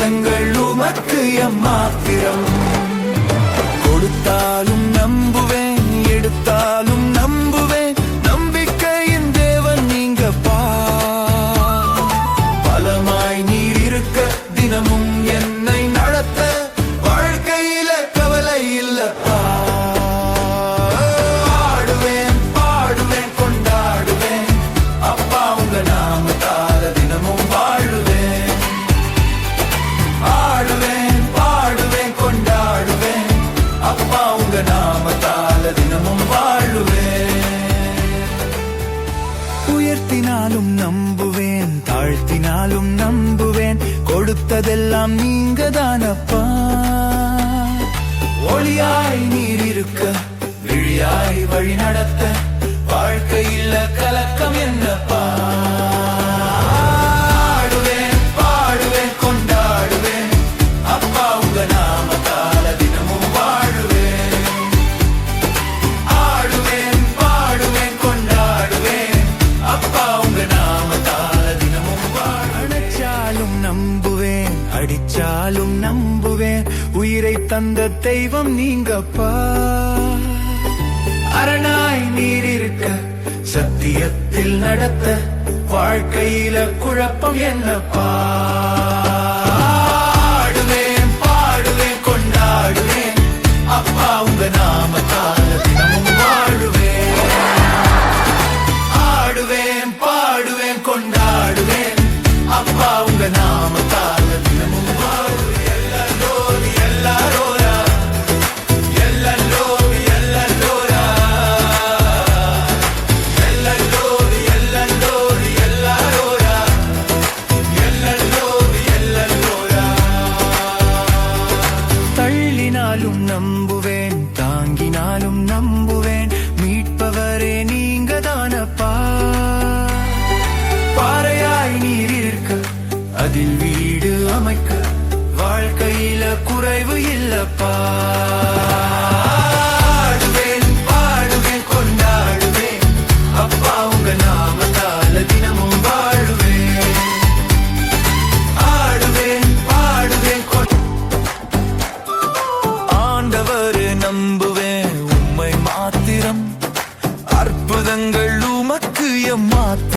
கரங்கள் உமக்கு எம்மாத்திரம். கொடுத்தாலும் நம்புவேன், எடுத்தாலும் நம்புவேன், நம்பிக்கையின் தேவன் நீங்கப்பா. பலமாய் நீர் இருக்க, தினமும் என்னை நடத்த, வாழ்க்கையில கவலை இல்லப்பா. ஆடுவேன், பாடுவேன், கொண்டாடுவேன், அப்பா உங்க நாமத்தால தினமும் வாழுவேன். ஆடுவேன், பாடுவேன், கொண்டாடுவேன், அப்பா உங்க நாமத்தால தினமும் வாழுவேன். உயர்த்தினாலும் நம்புவேன், தாழ்த்தினாலும் நம்புவேன், கொடுத்ததெல்லாம் நீங்க தானப்பா. ஒளியாய் நீர் இருக்க, விழியாய் வழி நடத்த, வாழ்க்கையில் கலக்கம் என்னப்பா. ஆடுவேன், பாடுவேன், கொண்டாடுவேன், அப்பா உங்க நாமத்தால தினமும் வாழுவேன். ஆடுவேன், பாடுவேன், கொண்டாடுவேன், அப்பா உங்க நாமத்தால தினமும் வாழுவேன். அணைச்சாலும் நம்புவேன், அடிச்சாலும் நம்புவேன், உயிரை தந்த தெய்வம் நீங்கப்பா. அரணாய் நீர் இருக்க, சத்தியத்தில் நடத்த, வாழ்க்கையில குழப்பம் என்னப்பா. ஆடுவேன், பாடுவேன், கொண்டாடுவேன், அப்பா உங்க நாமத்தால தினமும் வாழுவேன். ஆடுவேன், பாடுவேன், கொண்டாடுவேன், அப்பா உங்க நாமத்தால தினமும் வாழுவேன். எல்லோரி எல்லாரோரா, எல்லோரி எல்லாரோரா, எல்லோரி எல்லோரி எல்லாரோரா, எல்லோரி எல்லாரோரா. தள்ளினாலும் நம்புவேன், தாங்கினாலும் நம்புவேன், மீட்பவரே நீங்க தானப்பா. பாறையாய் நீர் இருக்க, அதில் வீடு அமைக்க, வாழ்க்கையில குறைவு இல்லப்பா.